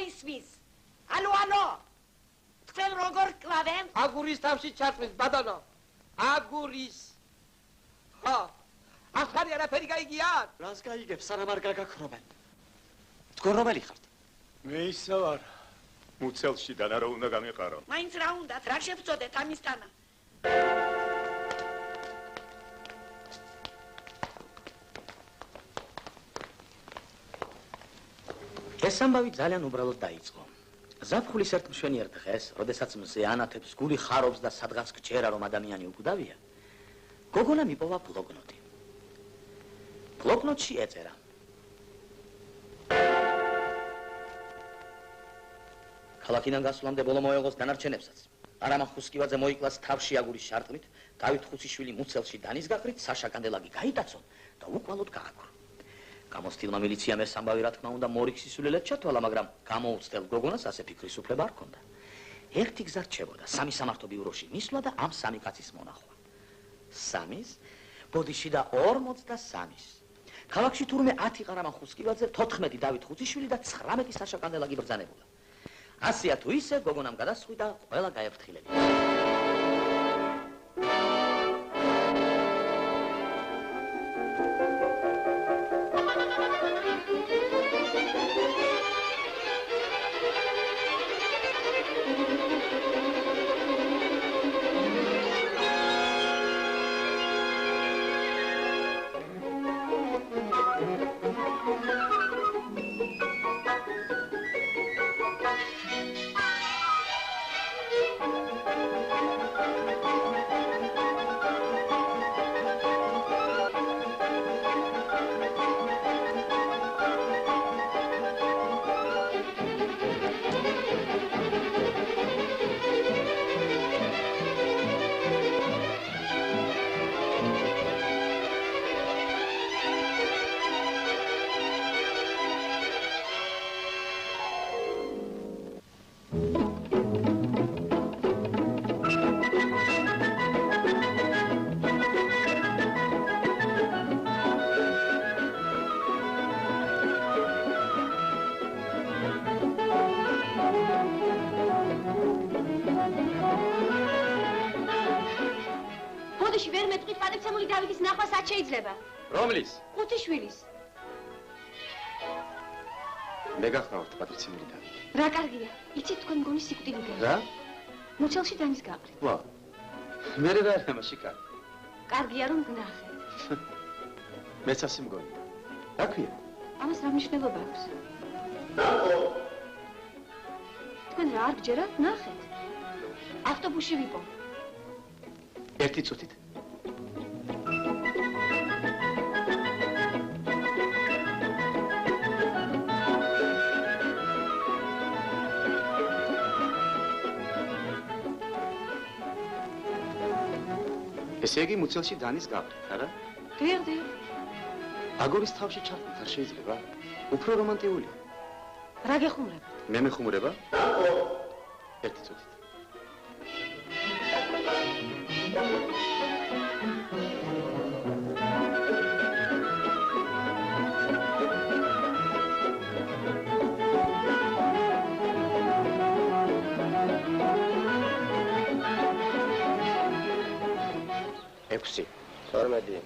ისმის. ანუ თქვენ როგორ კლავენ? აგურის თავში ჩარწვის ბატონო. აგურის. ხო. ახალი არაფერი გაიგიათ? რას გაიგებ, სანამ არ გაგაქრობენ. თქვენ რომელი ხართ? მე ისა ვარ. მუცელში და რა უნდა გამიყარო? მაინც რა უნდათ, რა შევწოდეთ ამისთანა? ეს ამბავი ძალიან უბრალოდ დაიწყო. ზაფხულის ერთ მშვენიერ დღეს, როდესაც მზე ანათებს, გული ხარობს და სადღაც გჯერა რომ ადამიანი უკვდავია, გოგონამ იპოვა ბლოკნოტი. ბლოკნოტში ეწერა: ქალაქიდან გასვლამდე ბოლო მოეღოს დანარჩენებსაც. არამან ხუსკივაძე მოიკლას თავში აგურის შარტყმით, დავით ხუციშვილი მუცელში დანის გაყრით, საშა კანდელაგი გაიტაცონ და უკვალოდ გააგრო. გამოცდილმა მილიციამ ეს ამბავი რა თქმა უნდა მორიქსის სულელად ჩათვალა, მაგრამ გამოუცდელ გოგონას ასე ფიქრის უფლება არ ჰქონდა. ერთი გზა რჩებოდა, სამი სამართო ბიუროში მისვლა და ამ სამი კაცის მონახვა. 3-ის, ბოდიში და 43-ის. ქალაქში თურმე 10 ყარამან ხუსკივაძე, 14 დავით ხუციშვილი და 19 საშა კანდელაგი ბრძანებულა. ასეა თუ ისე გოგონამ გადასხვიდა ყველა გაეფრთხილებით. შეიძლება. რომლის? ხუთიშვილის. მე გახსნავთ პატრიციული დავით. რა კარგია. იცით თქვენ გონის სიკვდილიდან. რა? მუცელში დანის გაყრით. ვა. მე რა ამაში კარგი. კარგია რომ გნახეთ. მეც ასე მგონი. რა ქვია? ამას რა მნიშვნელობა აქვს? თქვენ რა არ გჯერათ? ნახეთ. ავტობუსში ვიყო. ერთი წუთით. ესე იგი მუცელში დანის გაყრით, არა? დიახ. აგურის თავში ჩართვით არ შეიძლება? უფრო რომანტიულია. რა გეხუმრება? მე მეხუმრება? ერთი წუთით. ექვსი. 12.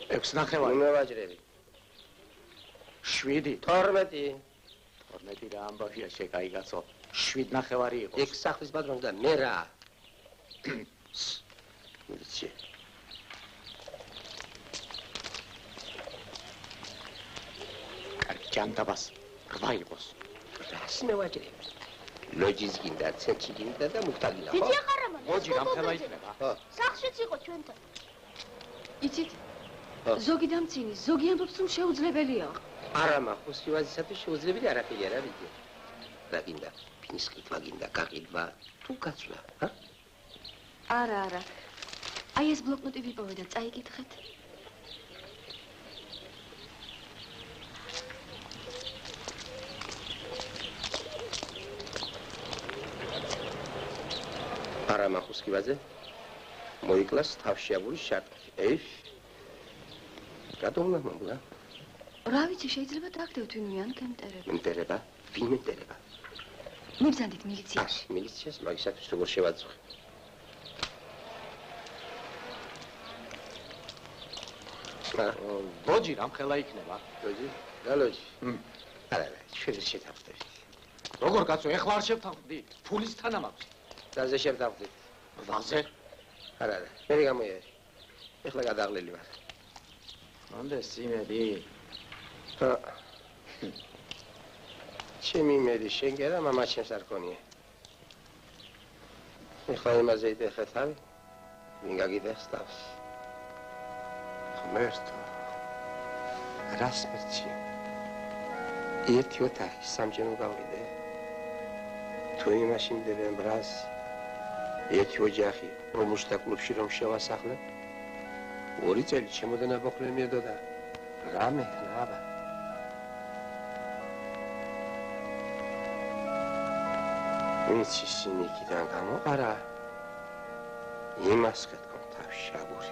6 ნახევარი. მე ვაჭრები. 7. 12. 12 რა ამბავია შეკაიგაცო. 7 ნახევარი იყო. ეგ სახლის პატრონი და მე რა? მილიცია. კარგი ჯანდაბას. 8 იყოს. რას მე ვაჭრები? ლოჯის გინდა, ცეჩი გინდა და მუხტაგინა, ხო? ძია ხარამან. მოჯი რამხელა იქნება? ხო. სახლშიც იყო ჩვენთან. იცით? ზოგი დამცინის, ზოგი ამბობს რომ შეუძლებელია. არა, ხუსკივაძისათვის შეუძლებელი არაფერი არ არის. რა გინდა? ფინის ყიდვა გინდა, გაყიდვა, თუ გაცვლა, ჰა? არა. აი ეს ბლოკნოტი ვიპოვე და წაიკითხეთ. არა, ხუსკივაძე მოიკლას თავში აგურის შარტყი. ეიშ. რატომ უნდა მომგლა? რა ვიცი, შეიძლება დაგდევთ ვინმე ან გემტერება. მენტერება? ვინ მენტერება? მიბრძანდით მილიციაში. მილიციას მაგისათვის როგორ შევაძღვე? ლოჯი რამხელა იქნება? ლოჯი? რა ლოჯი? არა, ჩვენ შეთანხმდებით. როგორ კაცო, ეხლა არ შევთანხმდით? ფულის თანა მაქვს. დაზე შევთანხმდით. ვაზე? არა, მე გამოიარე. ეხლა გადაღლილი ვარ. მანდეს იმედი. ჩემი იმედი შენ გერა, მამა ჩემს არ ქონია. ეხლა იმაზე იდეხე თავი, ვინ გაგიდეხს თავს? ღმერთო, რას მერჩი? ერთი ოთახი სამჯერ გავიდე. თუ იმაში მდებენ ბრას, ერთი ოჯახი, რომუშთა კლუბში რომ შევასახლე, 2 წელი ჩემოდან აბოხლე მიედოდა. რა მექნა აბა? ვიცი სინიკიდან გამოყარა, იმას გეთქონ თავში აგური.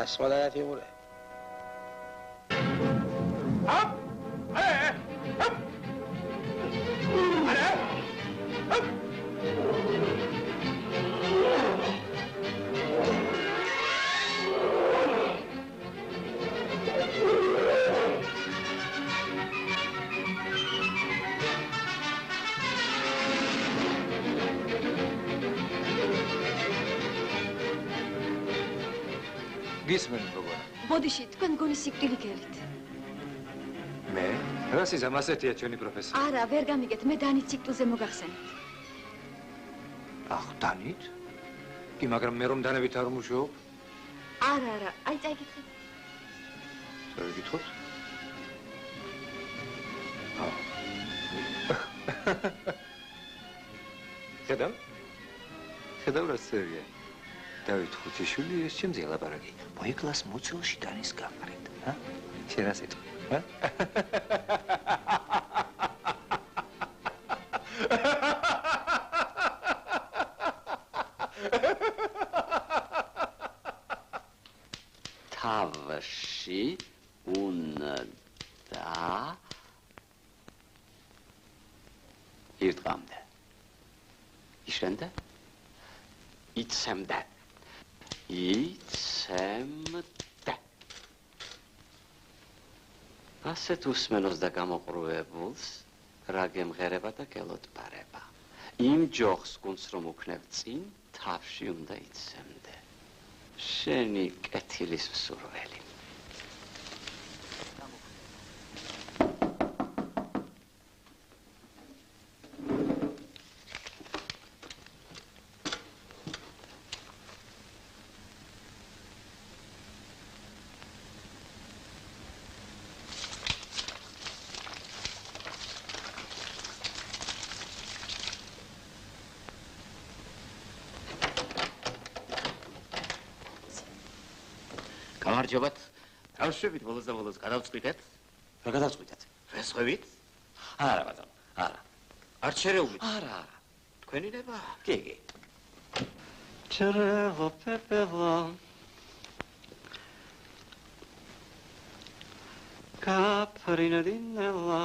Asmola figura. გისმენთ როგორ? ბოდიში, თქვენ გონი სიკვდილი გელით. მე? რას იზამ ასეთია ჩვენი პროფესორი? არა, ვერ გამიგეთ, მე დანით ციკლზე მოგახსენეთ. ახ, დანით? კი, მაგრამ მე რომ დანებით არ მუშაობ? არა, აი წაიგითხეთ. წაიგითხოთ? ხედავ? ხედავ რა წერია? დავით ხუთიშვილი ეს ჩემზე ლაპარაკი. მოიკლას მოცელში დანის გაყრით, ჰა? შენ რა სიტყვი, ჰა? თავში უნდა ირტყამდე. იშენდა? იცემდა. იცემდა. ასეთ უსმენოს და გამოყრუებულს რა გემღერება და გელოტბარება. იმ ჯოხს გუნდს რომ უქნებ წინ, თავში უნდა იცემდე. შენი კეთილის მსურველი. გამარჯობათ. თავშევით ბოლოს და ბოლოს გადავწყვიტეთ. რა გადავწყვიტეთ? რესხვევით? არა, ბატონო, არა. არც შერეულით. არა. თქვენი ნება? კი. ჩრეღო პეპეღო. კაპრინადინელა.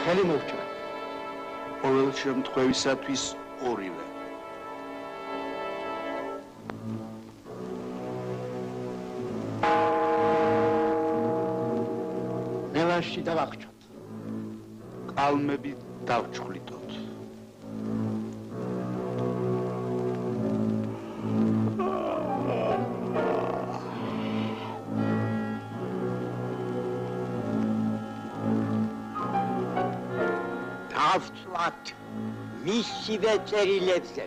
ხელი მოვჭრა. ყოველ შემთხვევისათვის ორივე. ნელაში დავახჭოთ. კალმები დავჩხლიტოთ. დავწვათ მისივე წერილებზე.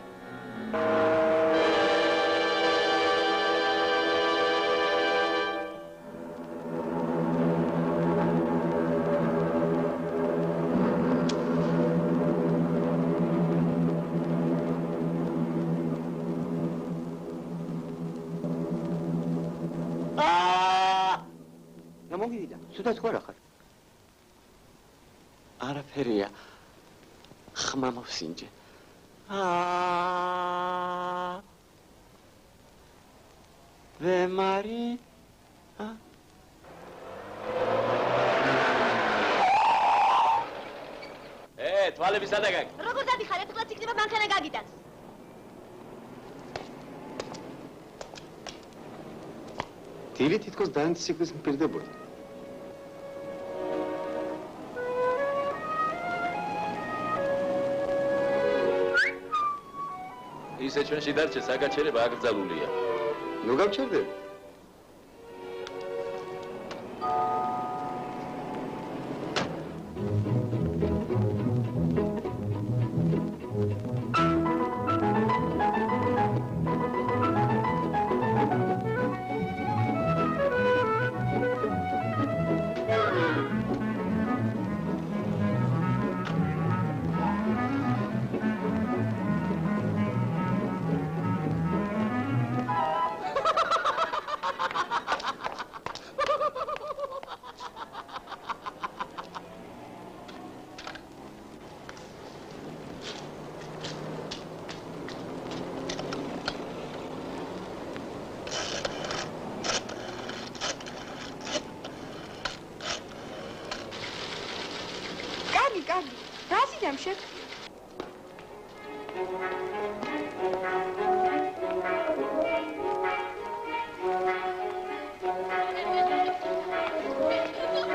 მოგიდიდა, სულაც ხო რა ხარ? არაფერია. ხმა მოვსინჯე. ვემარი? თვალები სადა გაგი? როგორ დადიხარ, ეთქლაც იქნება მანქანა გაგიტანს. დილი თითქოს დანით სიკლის მპირდებოდა. ისე ჩვენში დარჩე საგაჩერება აკრძალულია. ნუ გავჩერდები.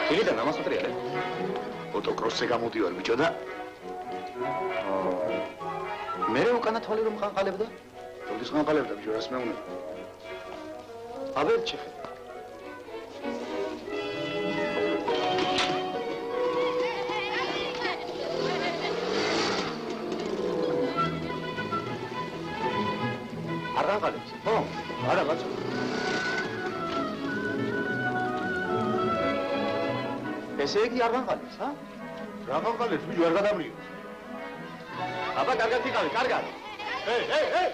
დილიდან ამას უტრიალე. მოტოკროსზე გამოდივარ ბიჭო და მე უკანა თვალი რომ ყანყალებდა? როდის ყანყალებდა ბიჭო, რას მეუნება? აბერ ჩეხე. არ ყანყალებს? ხო? არა, ბაჭო. ესე იგი არ ყანყალებს, ჰა? რა ყანყალებს ბიჭო, არ გადამრიო. აბა, კარგად იყავი, კარგად.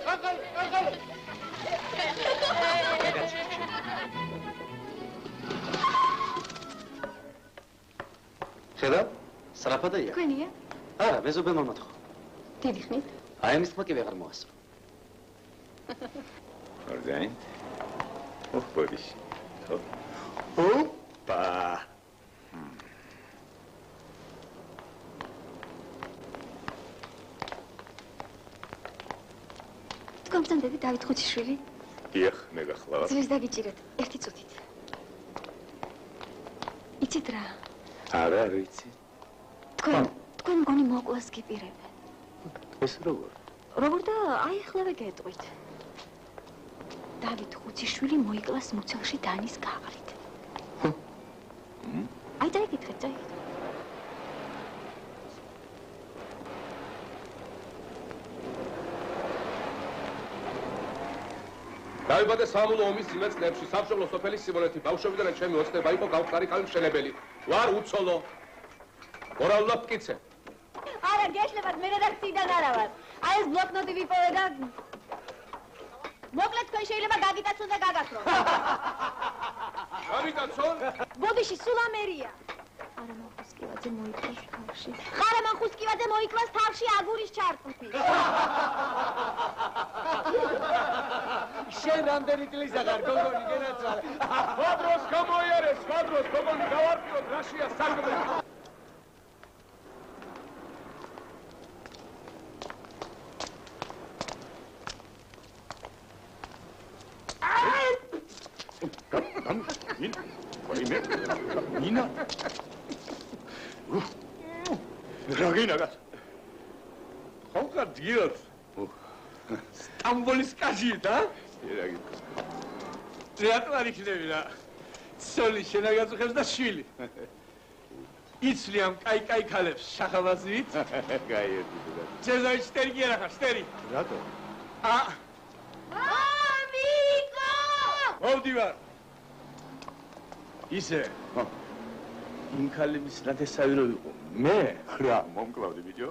ყანყალე. ხედავ? სრაფადია? თქვენია? არა, მეზობელმა მოთხო. დიდი ხნით? აი ამის თქმა კი ვეღარ მოასწრო. Orgain. Boris. ოპა. თქვენამდე დავით ხუციშვილი. დიახ, მე გახლავ. ძვლის დაგიჭირეთ, ერთი წუთით. იცით რა? არა, არ ვიცი. თქვენ მგონი მოკლას გიპირებენ. ეს როგორ? როგორ და აი ახლავე გეტყვით. დავით ხუციშვილი მოიკლას მუცელში დანის გაყრით. აი დაიგითხეთ, დაიგითხეთ. დაიბადე სამულო ომის წინა წლებში სამშობლო სოფელი სიმონეთი ბავშვობიდანაც ჩემი ოცნება იყო გავხარი ქალი მშენებელი. ვარ უცოლო. მორალურად მტკიცე. არა, გეშლებათ, მე რედაქციიდან არა ვარ. აი ეს ბლოკნოტი ვიპოვე და მოკლედ თქვენ შეიძლება გაგიტაცონ და გაგაქროთ. გამიტაცონ? ბოდიში სულ ამერია. ყარამან ხუსკივაძე მოიკლას თავში. ყარამან ხუსკივაძე მოიკლას თავში აგურის ჩარტყმით. შენ რამდენი წლის აღარ გოგონი გენაცვალე. ხვადროს გამოიარეს, ხვადროს გოგონი გავარკვიოთ, რაშია საქმე. ნინა რაგინაგას ხონკარ დილს სტამბოლის კაჟი და რაგი რატო არ იქნები რა სოლი შენაგაც უხებს და შვილი იცლი ამ კაი ქალებს შახაბაზით კაი ერთი და ჯეზოი შტერი კი არა ხარ შტერი რატო მამიკო მოვდივარ ისე იმ ქალების ნათესავი რო იყო მე რა მომკლავდი ბიჭო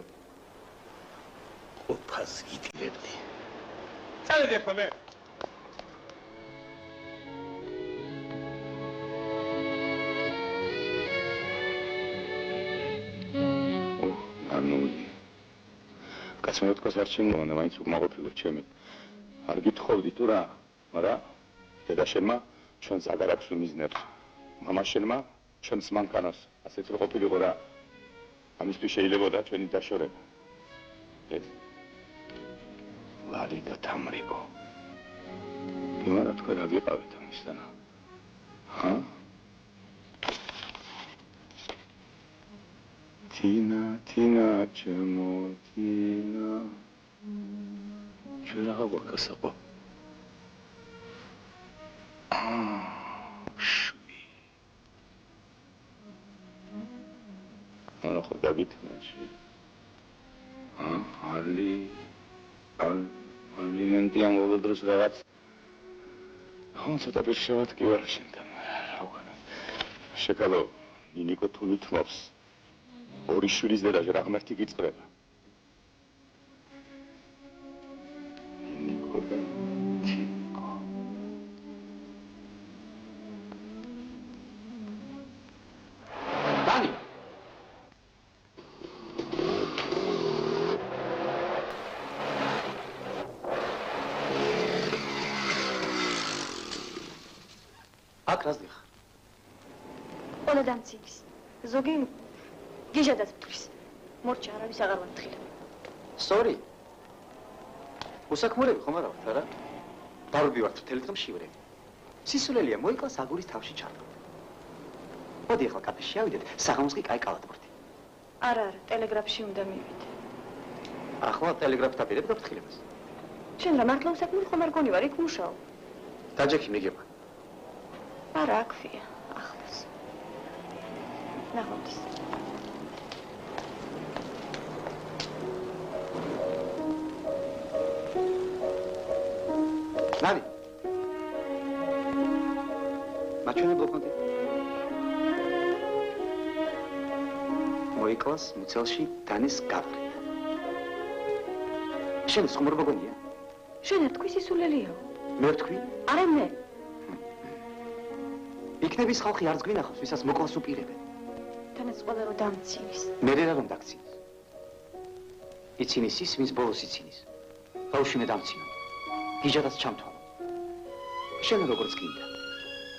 ოფას გიტირებდი წავედი ახლა მე ანული კაცმა თქვას არ შემოვანა მაინც უკმაყოფილო ჩემი არ გითხოვდი თუ რა მაგრამ დედა შენმა ჩვენს აღარ აქვს მიზნებს მამა შენმა ჩვენს მანქანას ასეც რო ყოფილიყო რა ამისთვის შეიძლებოდა ჩვენი დაშორება ეს ლალი და თამრიკო იმარა თქვენ რა გიყავით ამისთან ჰა თინა ჩემო თინა ჩვენ აღარ გვაქვს საყო არა ხო დაგითმაში ალიმენტი ამბობ დროს რაღაც ხო ცოტა პირშევად კი ვარ შენთან რა ვქნა შეკალო ნინიკო თუ ნითმობს ორი შვილის დედაში რა ღმერთი გიწყდება ნინიკო და თიკო დანი აქ რას დიხარ? ყველა დამცილის. ზოგი გიჟადაც მტრის. მორჩა არავის აღარ ვამთხილებ. სწორი. უსაქმურები ხომ არა ვართ, არა? დარბი ვართ მთელი დღე მშივრები. სისულელია მოიკლას აგურის თავში ჩარდო. მოდი ახლა კაფეში ავიდეთ, საღამოს კი კაი კალათბურთი. არა, ტელეგრაფში უნდა მივიდე. ახლა ტელეგრაფს დაპირებ და ვთხილებას. შენ რა მართლა უსაქმური ხომ არ გონი ვარ, იქ მუშაობ. დაჯექი მიგება. არა, აქვია, ახლოს. ნახოთ. ნავი. მაჩვენე ბლოკნოტი. მოიკლას მუცელში დანის გაფრით. შენ ხმურობა გონია? შენ არ თქვი სისულელიაო. მე ვთქვი? არა მე. იქნების ხალხი არც გვინახავს, ვისაც მოკლას უპირებენ. თანაც ყველა რომ დამცილის. მე რა რომ დაგცინის. იცინის ის, ვინც ბოლოს იცინის. ბავშვი მე დამცინო. გიჟადაც ჩამთვალო. შენ როგორც გინდა.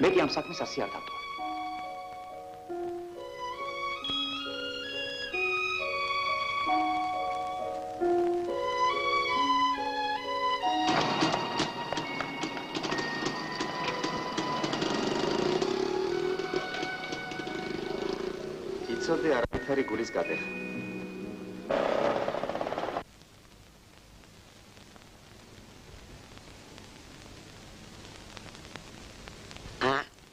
მე კი ამ საქმეს ასე არ დავტოვე. იცოდე არაფერი გულის გადეხა.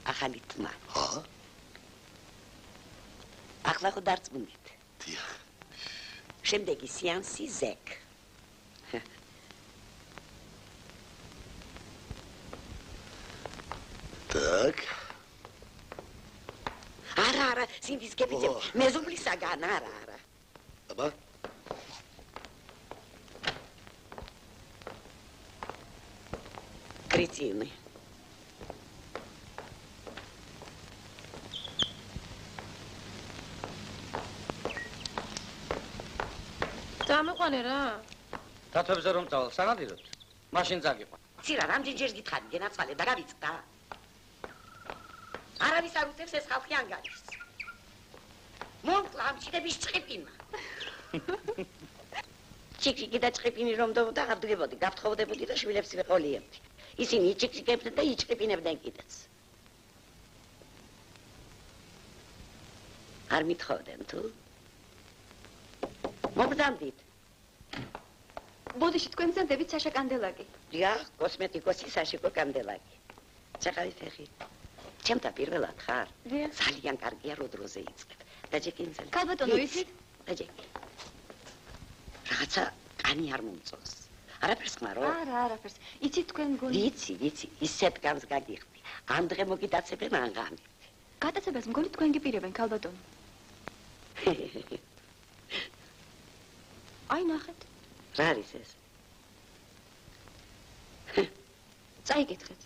ახალი თმა. ხო? ახლა ხო დარწმუნდით? დიახ. შემდეგი სეანსი ზეკ. Так. არა, სინდის გებიძებ. მეზობლისაგან, არა. აბა. კრიცინი. დამიყვანე რა. დათვებზე რომ წავალ, სანადიროთ. მაშინ წაგიყვან. ცირა, რამდენჯერ გითხარი, გენაცვალე და გავიწყდა. არავის არ უწევს ეს ხალხი ანგარიშს. მომკლა ამ ჩიტების ჭყიპინა. ჩიკჩიკი და ჭყიპინი რომ დავდა აღარ დგებოდი, გაფრთხობდებოდი და შვილებს ვეყოლიებდი. ისინი იჭიკჭიკებდნენ და იჭყიპინებდნენ კიდეც. არ მithოვდნენ თუ? მოგდამდით. ბოდიში თქვენ ძანდებით საშა კანდელაკი. დიახ, კოსმეტიკოსი საშიკო კანდელაკი. ჩახავი ფეხი. ჩემთან პირველად ხარ? დიახ. ძალიან კარგია როდროზე იწყებ. დაჯეკინძელი. ქალბატონო, იცით? დაჯეკი. რაღაცა კანი არ მომწონს. არაფერს ხმარო? არა, არაფერს. იცით თქვენ გონი? ვიცი, ისეთ გავს გაგიხდი. ამ დღე მოგიტაცებენ ან ღამით. გატაცებას მგონი თქვენ გიპირებენ, ქალბატონო. აი ნახეთ. რა არის ეს? წაიკითხეთ.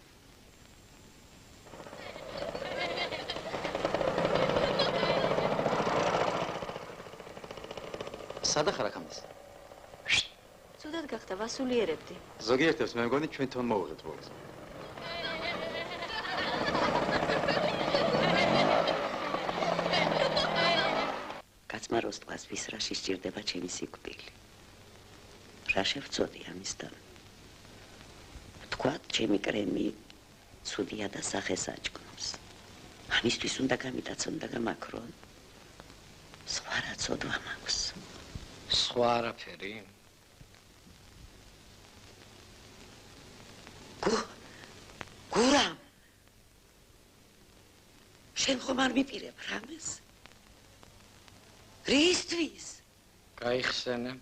სადა ხარ ახამის? ცუდად გახდა, ვასულიერებდი. ზოგიერთებს მე მგონი ჩვენ თვითონ მოვიღეთ ბოლოს. კაცმაროს ტყას ვის რა სჭირდება ჩემი სიკვდილი. რა შევწოდი ამისთან? თქვათ, ჩემი კრემი ცუდია და სახეს აჭკნობს. ამისთვის უნდა გამიტაცონ და გამაქრონ. სხვა რა ცოდვა მაქვს. სხვა არაფერი? გურამ, შენ ხომ არ მიპირებ რამეს? რისთვის? გაიხსენე.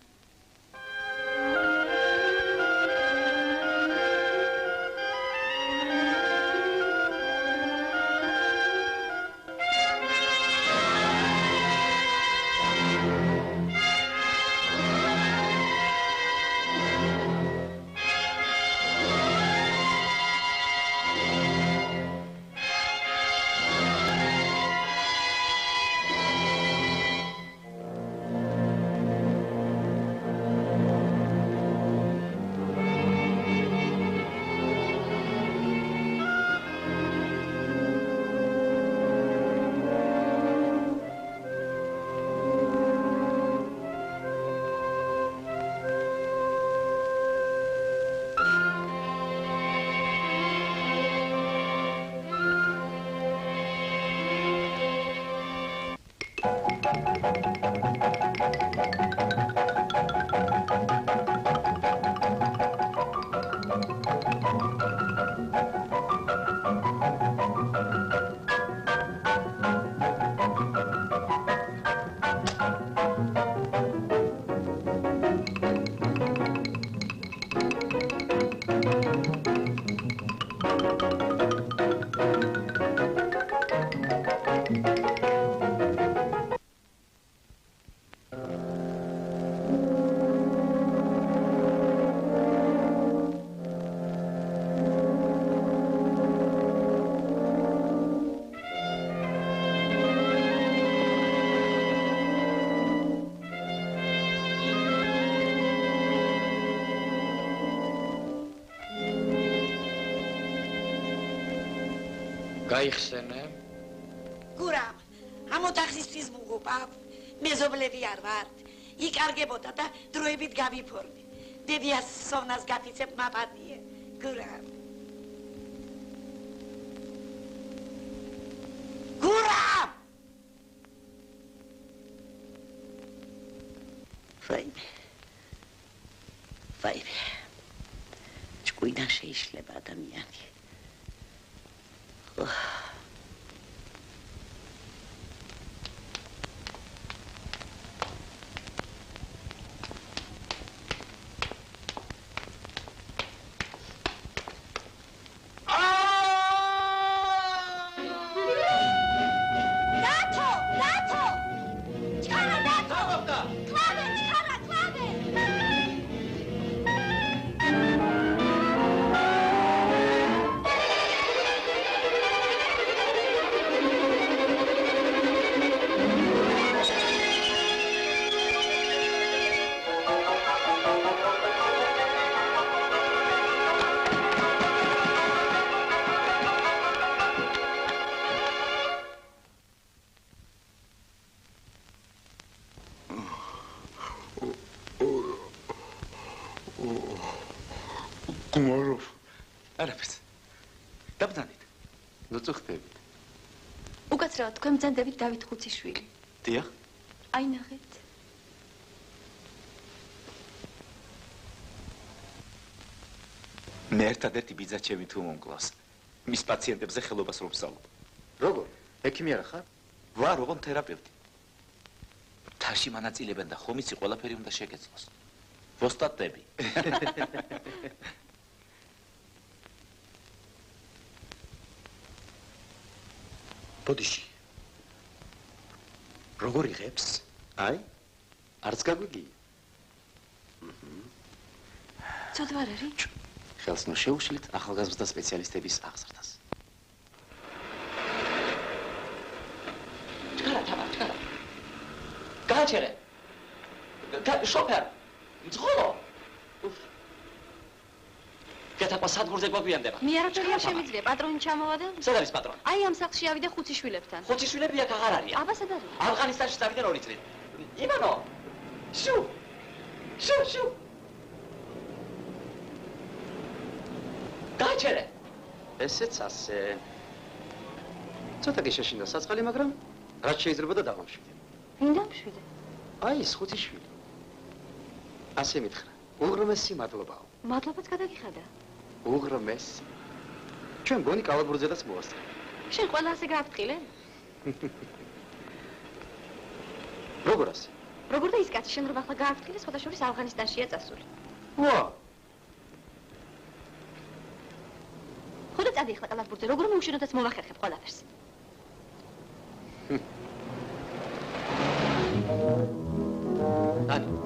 გაიხსენე. გურამ, ამ ოთახისთვის მუღუპავ, მეზობლები არ ვართ. იკარგებოდა და დროებით გავიფორმე. დედიას სოვნას გაფიცებ მაპატიე. გურამ. გურამ! ვაიმე. ჭკვიდან შეიშლება ადამიანი. არაფერს. დაბრძანეთ. ნუ წუხდებით. უკაცრავად თქვენ ბრძანდებით დავით ხუციშვილი. დიახ. აი ნახეთ. მე ერთადერთი ბიძა ჩემი თუ მომკლავს. მის პაციენტებზე ხელობას რომ ვსწავლობ. როგორ? ექიმი არა ხარ? ვარ, ოღონ თერაპევტი. თაში მონაწილებენ და ხომ იცი ყველაფერი უნდა შეგეძლოს. ვოსტატები. ბოდიში. როგორ იღებს? აი, არც გაგვიგია. ცოტა არ არის? ხელს ნუ შეუშლით ახალგაზრდა სპეციალისტების აღზრდას. ჩქარა, ჩქარა. გააჩერე. შოფერ. ძღოლო. გეთაყვა სადგურზე გვაგვიანდება. მე არაფერი არ შემიძლია, პატრონი ჩამოვადე. სად არის პატრონი? აი ამ სახლში ავიდე ხუთი შვილებთან. ხუთი შვილები აქ აღარ არიან. აბა სად არის? ავღანისტანში წავიდა 2 წლით. ივანო. შუ. შუ. გააჩერე. ესეც ასე. ცოტა გეშაშინდა საწყალი, მაგრამ რაც შეიძლება და დავამშვიდე. ვინ დამშვიდე? აი ეს ხუთი შვილი. ასე მითხრა. უღრმესი მადლობაო. მადლობაც გადაგიხადა. უღრმესი. ჩვენ გონი კალაბურზედაც მოვასწრე. შენ ყველა ასე გააფრთხილე? როგორ ასე? როგორ და ის კაცი შენ რომ ახლა გააფრთხილე, სხვათა შორის ავღანისტანშია წასული. ვა! ხოდა წადი ახლა კალაბურზე, როგორ მოუშენოდაც მოვახერხებ ყველაფერს. ანუ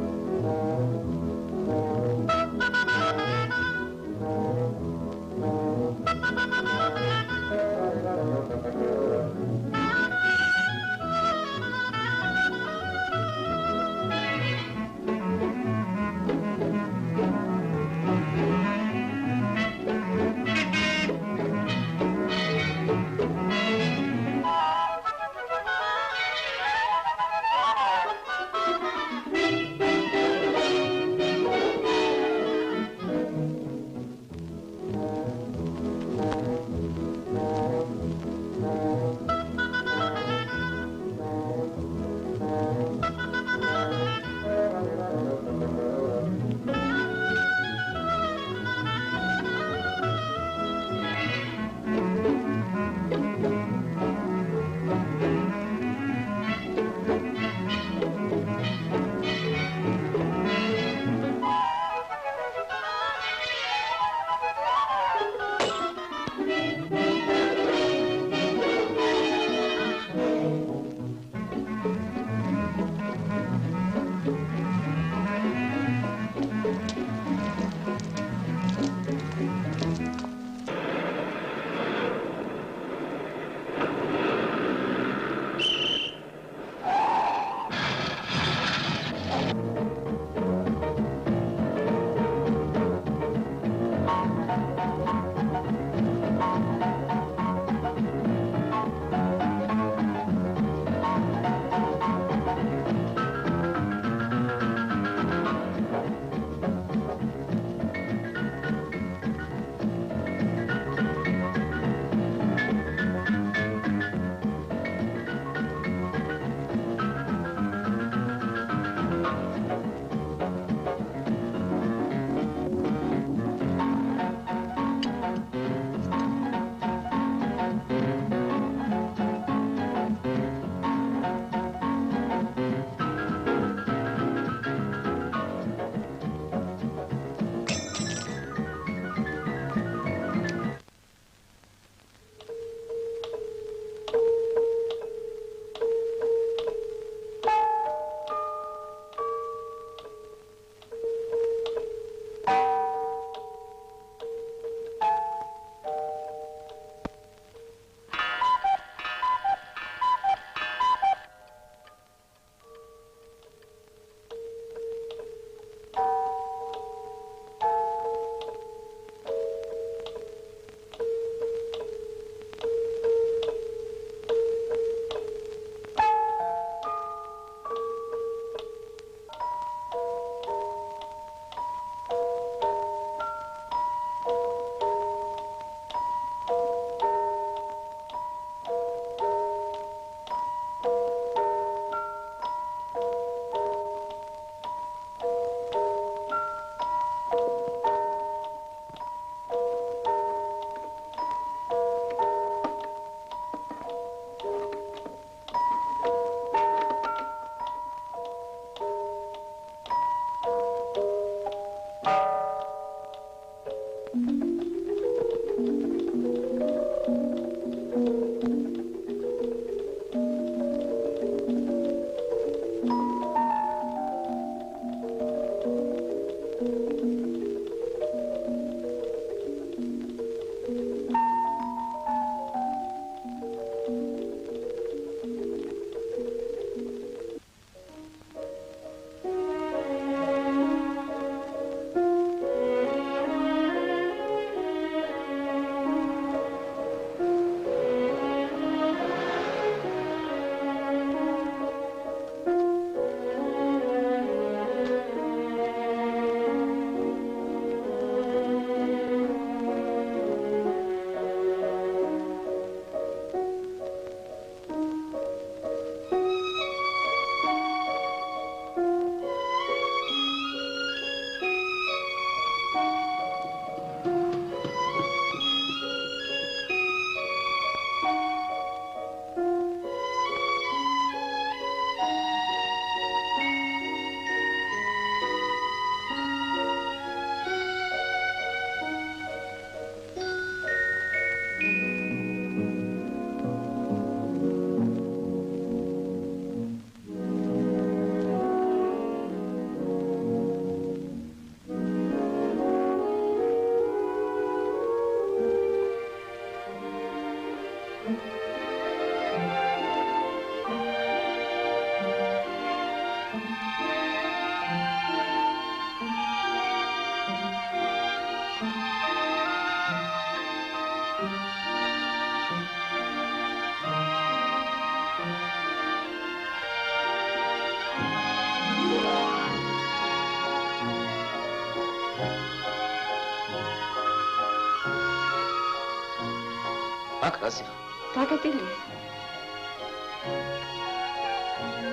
აქ რას იხარ? დაგეტილია.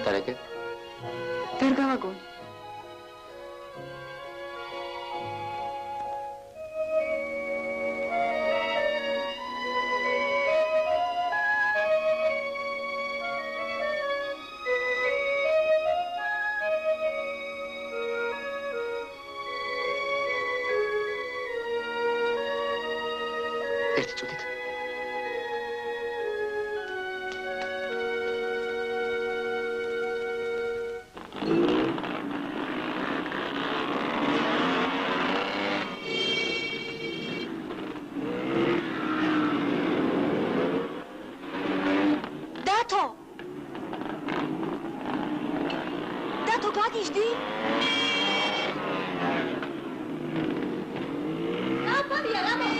დარეკე? ვერ გავაგონი. ერთი წუთით. დათო გაგიჟდი? აბავია, რამო?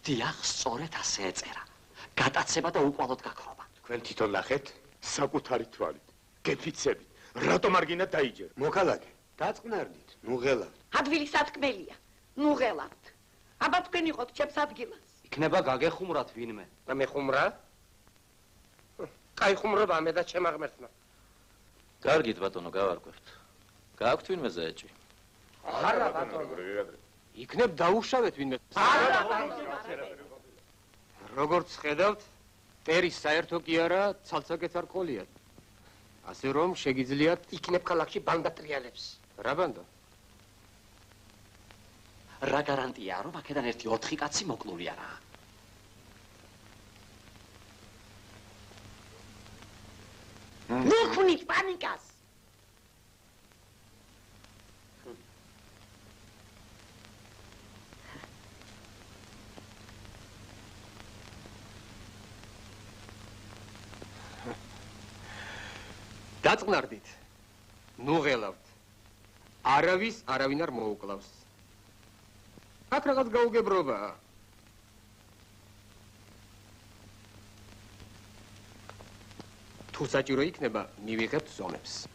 დიახ, სწორედ ასე ეწერა. გატაცება და უკვალოდ გაქრობა. თქვენ თვითონ ნახეთ, საკუთარი თვალით, გეფიცებით, რატომ არ გინდა დაიჯერა? მოქალაქე, დაწყნარდით, ნუ ღელავთ. ადვილი სათქმელია. ნუ ღელავთ. აბა თქვენ იყოთ ჩემს ადგილას. იქნება გაგეხუმრათ ვინმე. და მე ხუმრა? კაი ხუმრობა მე და ჩემ აღმერთმა. კარგით ბატონო, გავარკვევთ. გააქვთ ვინმე ზაეჭვი? არა ბატონო. იქნებ დაუშავეთ ვინმე. არა ბატონო. როგორც ხედავთ, ტერი საერთო კი არა, ცალსაკეც არ ყოლიათ. ასე რომ შეგიძლიათ იქნებ ქალაქში ბანდა ტრიალებს. რა ბანდა? რა გარანტია, რომ აქედან ერთი 4 კაცი მოკლული არაა? ნუ ხუნით პანიკას. დაწყნარდით. ნუ ღელავთ. არავის არავინ არ მოუკლავს. აქ რაღაც გაუგებრობაა. თუ საჭირო იქნება, მივიღებთ ზომებს.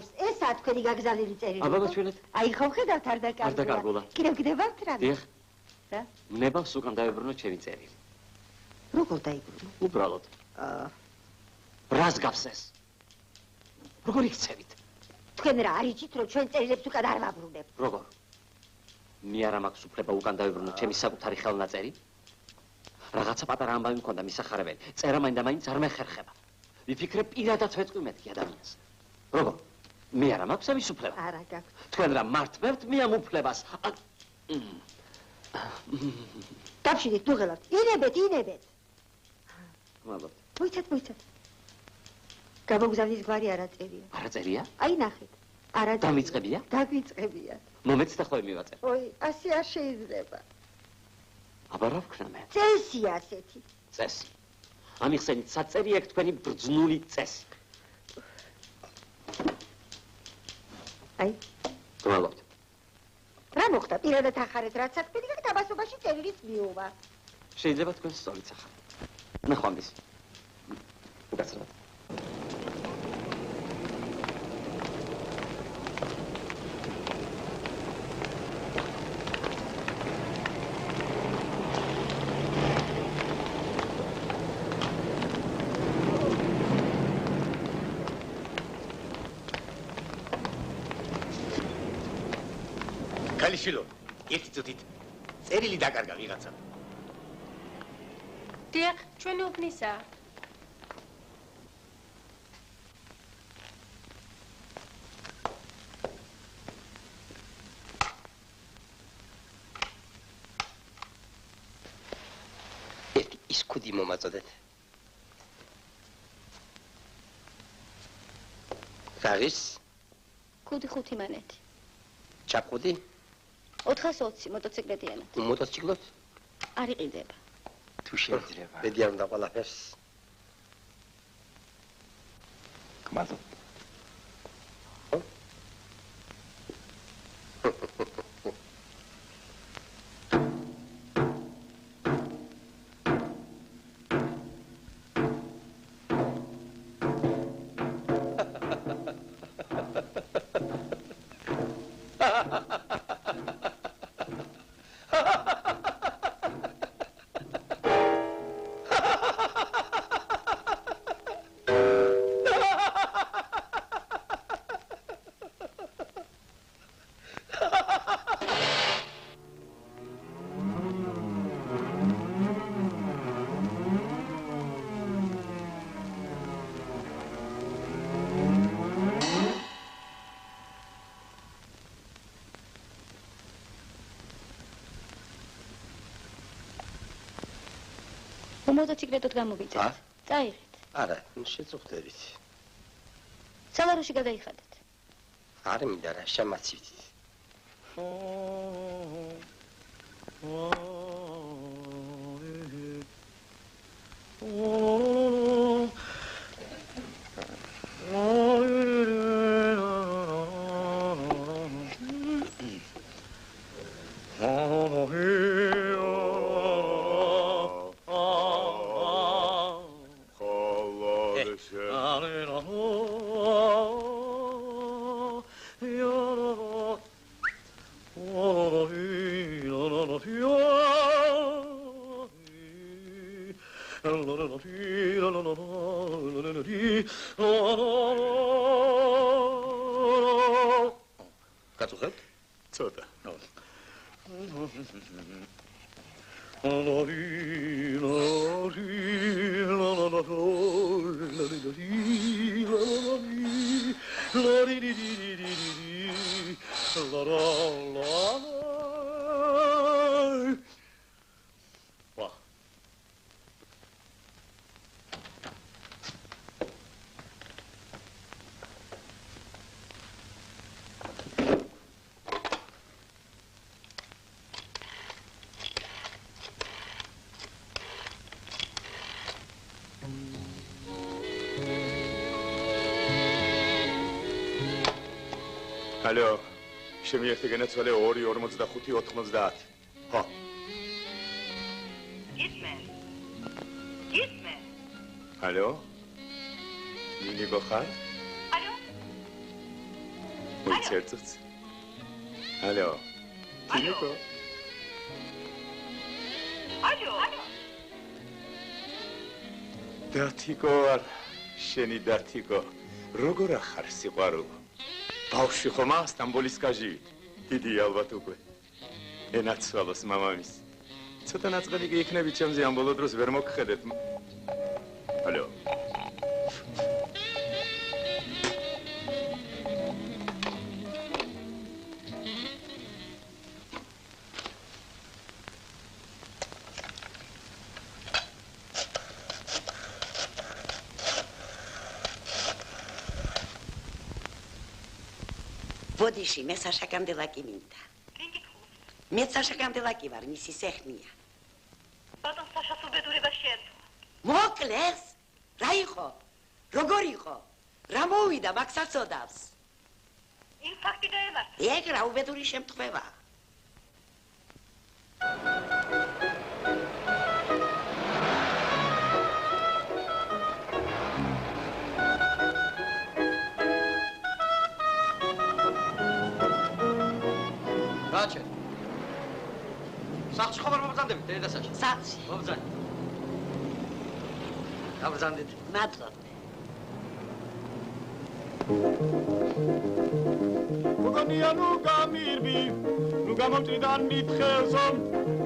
ესაა თქვენი გაგზავნილი წერილი. აბა გასვენეთ. აი ხო ხედავთ არ დაკარგულა. კიდევ გდებავთ რა? დიახ. რა? ნებას უკან დაებრუნო ჩემი წერილი. როგორ დაიბრუნო? უბრალოდ. რას გაფსეს? როგორ იქცევით? თქვენ რა არიჭით რომ ჩვენ წერილებს უკან არ ვაბრუნებ? როგორ? მე არ მაქვს უფლება უკან დაებრუნო ჩემი საკუთარი ხელნაწერი? რაღაცა პატარა ამბავი მქონდა მისახარებელი. წერა მაინდა მაინც არ მეხერხება. ვიფიქრე პირადად ვეთქვი მეთქი ადამიანს. როგორ? მე არა მაქვს ამის უფლება. არა გაქვთ. თქვენ რა მართმევთ მე ამ უფლებას? დაფშიდით, დუღელავთ. ინებეთ. მადლობთ. მოიცათ. გამოგზავნის გვარი არ აწერია. არ აწერია? აი ნახეთ. არ აწერია. დამიწყებია? დაგვიწყებია. მომეც და ხოლმე მივაწერ. ой, ასე არ შეიძლება. აბა რა ვქნა მე? წესია ასეთი. წესი. ამიხსენით საწერია აქ თქვენი ბრძნული წესი. აი, მადლობთ. რა მოხდა? პირადად ახარეთ რაც საქმე და დაბასობაში წერილიც მიუვა. შეიძლება თქვენ სწორიც ახარეთ. ნახვამდის. უკაცრავად. ქალიშვილო, ერთი წუთით წერილი დაკარგა ვიღაცა. დიახ, ჩვენი უბნისა. ის კუდი მომაწოდეთ. ხარის? კუდი 5 მანეთი. ჩაკუდი? 420 მოტოციკლეტიანად. მოტოციკლოთ? არ იყიდება. თუ შეიძლება. ბედი არ უნდა ყველაფერს. გმადლობთ. მოტოციკლეტად გამოვიწერეთ. წაიღეთ. არა, შეწუხდებით. სალაროში გადაიხადეთ. არ მინდა რა შემაცივდით. გაწუხებთ? ცოტა. ალო, შემიერთე განაცვალე 2:45:90. ხო. გისმენ. ალო? ნინიკო ხარ? ალო? მოიცერწეთ. ალო? ნინიკო? ალო? დათიკო არ, შენი დათიკო. როგორ ახარ სიყვარულო? ბავშვი ხომა სტამბოლის კაჟივით. დიდი ალბათ უკვე. ენაცვალოს მამამის. ცოტა ნაწყები კი იქნებით ჩემზე ამ ბოლო დროს ვერ მოგხედეთ. ალო. ბოდიში, მე საშა კანდელაკი მინდა. მე საშა კანდელაკი ვარ, მისი სეხნია. ბატონ საშას უბედურება შეერთო. მოკლეს? რა იყო? როგორ იყო? რა მოვიდა, მაგ საწოდავს? იმ ფაქტი დაემართა. ეგ რა უბედური შემთხვევა. რაჩე? სახლში ხომ არ მობრძანდებით, დედასაში? სახლში. მობრძანდი. გაბრძანდით. მადლობთ. მოგონია ნუ გამირბი, ნუ გამომწვიდან მითხელსო,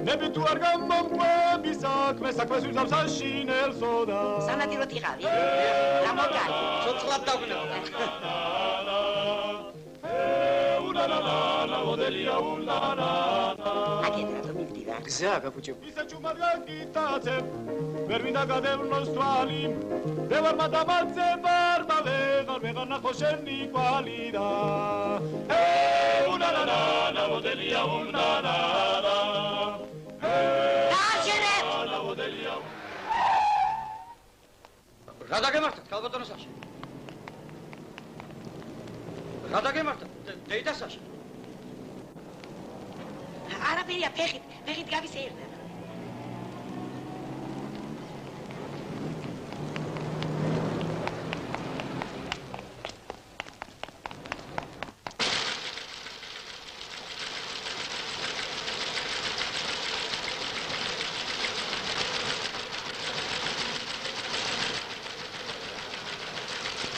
ნები თუ არ გამომყვები საქმე, საქმეს ვიზავს აშინელსო და სანადიროთ იყავი? რა მოგარი? ცოცხლად დაგვნება. გზა გაგუჭებ. ისე ჩუმად გაკიტაცებ, ვერ მინდა გადევნოს თვალი, მე ვარ მადამაძე ვარ და ვეღარ ნახო შენი კვალი და ულალალა მოდელია ულალალა რა დაგემართეთ ქალბატონოსაში? რა დაგემართეთ დედასაში? არაფერია, ფეხით გავისეირდა.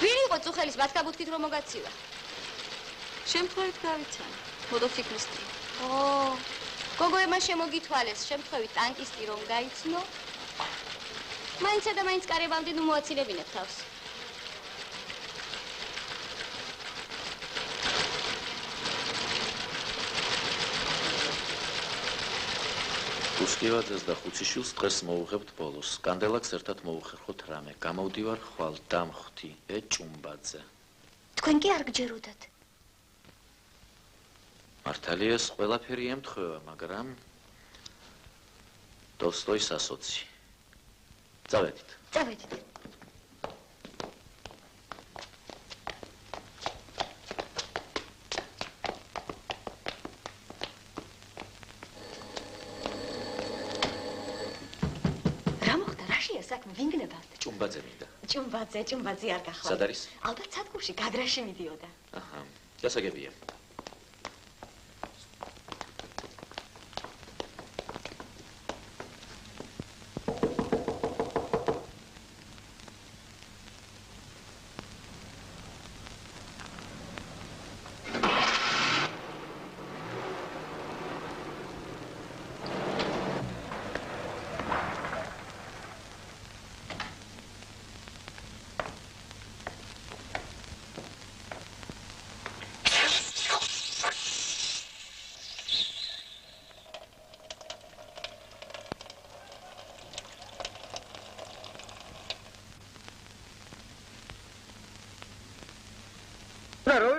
ვინ იყო წუხელის ბათქაბუთქით რომ მოგაცივა? შემთხვევით გავიცან, მოტოციკლისტი. გოგოებმა შემოგითვალეს, შემთხვევით ტანკისტი რომ გაიცნო. მაინცა და მაინც კარებამდე ნუ მოაცილებინებ თავს. უსკივაძეს და ხუციშვილს დღეს მოუღებთ ბოლოს. კანდელაკს ერთად მოუხერხოთ რამე. გამოვდივარ ხვალ დამხვთი, ჭუმბაძე. თქვენ კი არ გჯეროდათ. მართალია ეს ყველაფერი ემთხვევა, მაგრამ ტოლსტოის ასოცი. წავედით. წავედით. რა მოხდა? რაშია საქმე? ვინ გნებავთ? ჭუმბაძე მინდა. ჭუმბაძე არ გახლავთ. სად არის? ალბათ სადგურში გადრაში მიდიოდა. აჰა, დასაგებია.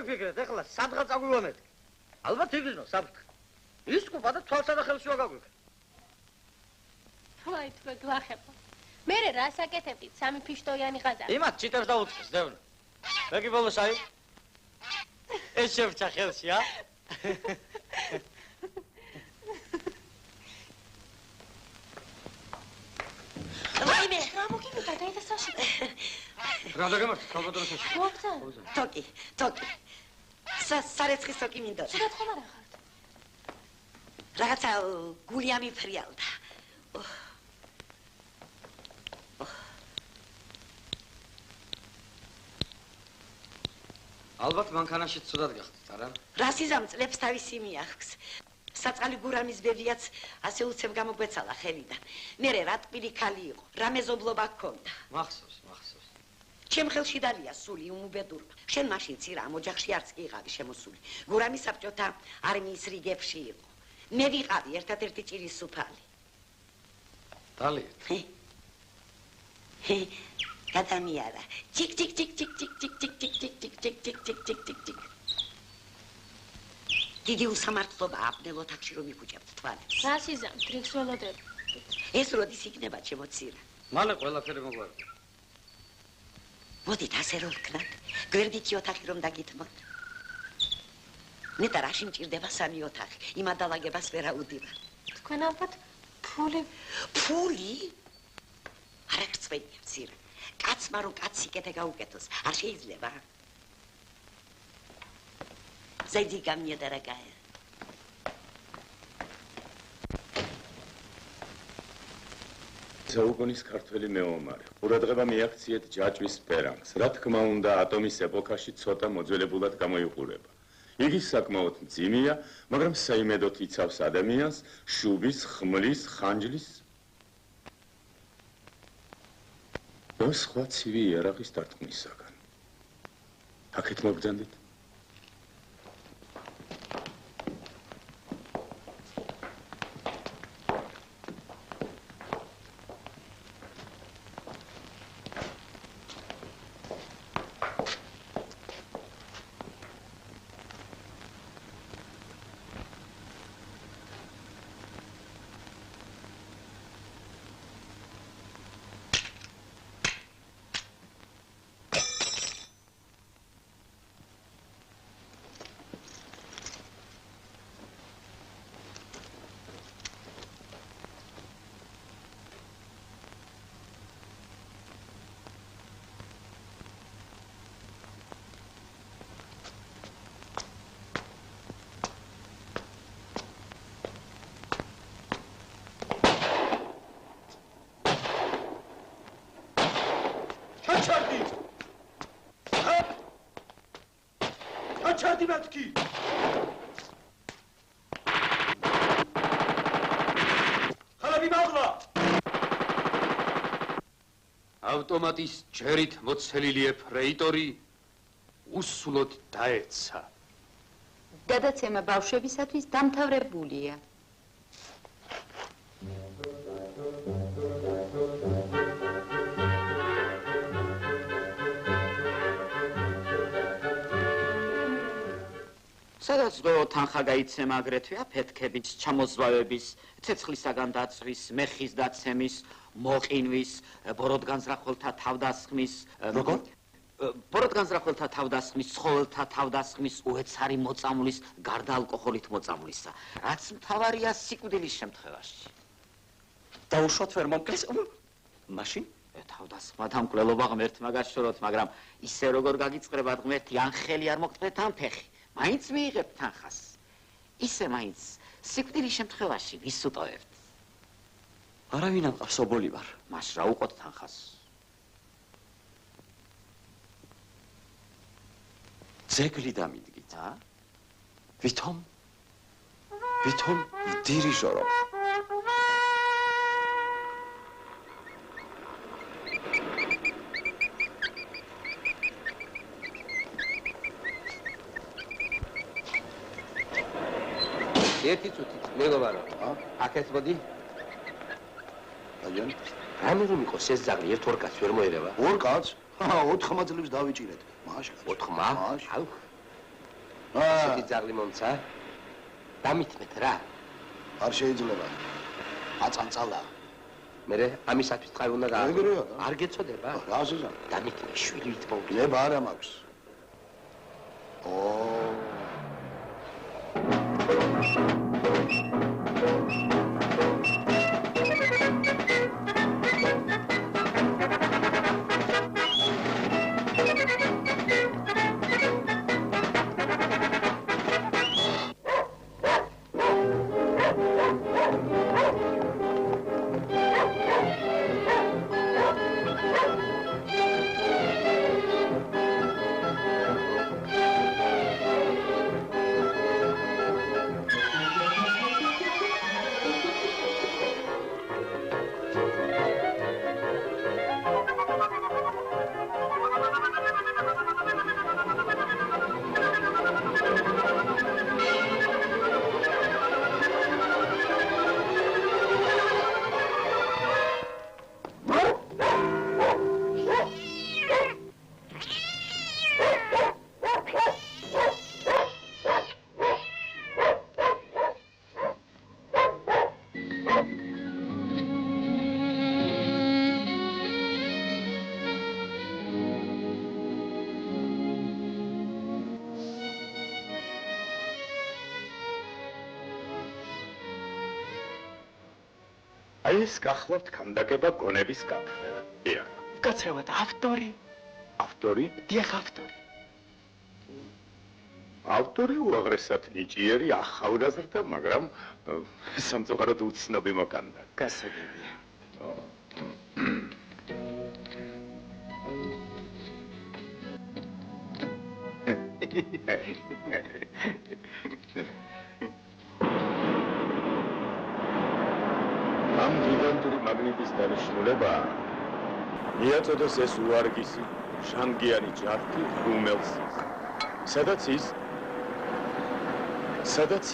ვიფიქრეთ, ეხლა სადღაც აგვივანეთ. ალბათ იგრძნო საფრთხე. ის კუპა და თვალსა და ხელში ვაგაგვიქ. ვაი, თქვენ გლახება. მერე რას აკეთებდით? სამი ფიშტოიანი ღაზა. იმათ ჩიტებს დაუწყეს, დევნო. მე კი ბოლოს აი. ეს შევრჩა ხელში, ა? ვაიმე, რა მოგივიდა დედასაში? რა დაგემართე ქალბატონოსაში? მოგწა. თოკი. სარეცხის თოკი მინდოდა. შედათ ხომ არ ახართ? რაღაცა გული ამიფრიალდა. ალბათ მანქანაში ცუდად გახდით, არა? რას იზამწლებს თავისი მიახს. საწყალი გურამის ბებიაც ასე უცებ გამოგვეცალა ხელიდან. მერე რა ტკბილი ქალი იყო, რა მეზობლობა ჰქონდა. მახსოვს. ჩემ ხელში დალია სული უმუბედურმა. შენ მაშინ ცირა ოჯახში არც კი იყავი შემოსული. გურამის საბჭოთა არმიის რიგებში იყო. მე ვიყავი ერთადერთი ჭირისუფალი. დალია. გადამიარა. ჩიკ. დიდი უსამართლობა აბნელ ოთახში რომ იხუჭებთ თვალებს. რას იზამთ, რიქს ველოდებ? ეს როდის იქნება ჩემო ცირა? მალე ყველაფერი მოგვარდა. მოდით ასე რომ ვქნათ, გვერდითი ოთახი რომ დაგითმოთ. ნეტა რაში მჭირდება სამი ოთახი, იმ ადალაგებას ვერ აუდივა. თქვენ ალბათ ფული. ფული? არა გწვენია ცირა. კაცმა რომ კაცს იკეთე გაუკეთოს, არ შეიძლება. Зайди ко мне, дорогая. საუკუნის ქართველი მეომარი. ყურადღება მიაქციეთ ჯაჭვის პერანგს. რა თქმა უნდა, ატომის ეპოქაში ცოტა მოძველებულად გამოიყურება. იგი საკმაოდ მძიმეა, მაგრამ საიმედოდ იცავს ადამიანს შუბის, ხმლის, ხანჯლის და სხვა ცივი იარაღის დარტყმისაგან. აქეთ მოგძანდით. მათკი ხალები მაღლა ავტომატის ჯერით მოცელილი ეფრეიტორი უსულოდ დაეცა გადაცემა ბავშვებისათვის დამთავრებულია სადაც რო თანხა გაიცემა აგრეთვე აფეთქების, ჩამოზვავების, ცეცხლისაგან დაწვის, მეხის დაცემის, მოყინვის, ბოროტგანზრახველთა თავდასხმის, როგორ? ბოროტგანზრახველთა თავდასხმის, ცხოველთა თავდასხმის, უეცარი მოწამვლის, გარდა ალკოჰოლით მოწამვლისა, რაც მთავარია სიკვდილის შემთხვევაში. დაუშვათ ვერ მომკლეს? მაშინ თავდასხმა და მკვლელობა ღმერთმა გაშოროთ, მაგრამ ისე როგორ გაგიწყრებათ ღმერთი, ან ხელი არ მოგწყვეთ, ან ფეხი. მაინც მიიღებთ თანხას. ისე მაინც სიკვდილის შემთხვევაში ვის უტოვებთ? არავინ ამყავს ობოლი ვარ. მას რა უყოთ თანხას? ძეგლი დამიდგით, ვითომ ვდირიჟორო. ერთი წუთით მეგობარო აქეთ მოდი აიან რამე რომ იყოს ეს ძაღლი ერთ ორ კაცს ვერ მოერევა ორ კაცს 4 მაძლებს დავიჭირეთ მაშ 4 მაშ აუ ესეთი ძაღლი მომცა დამითმეთ რა არ შეიძლება აწანწალა მე ამისათვის წყავი უნდა გააკეთო არ გეწოდება რა ზიზა დამითმე შვილით მოვიდა ნება არა მაქვს აი ეს გახლავთ ქანდაკება გონების გაქრა. ია. გაცევად ავტორი. ავტორი? დიახ, ავტორი. ავტორი უაღრესად ნიჭიერი ახალგაზრდა, მაგრამ სამწუხაროდ უცნობი მოკანდა. გასაგებია. ამ გიგანტური მაგნიტის დანიშნულება მიაწოდეს ეს უარგისი ჟანგიანი ჯარქი ღუმელს, სადაც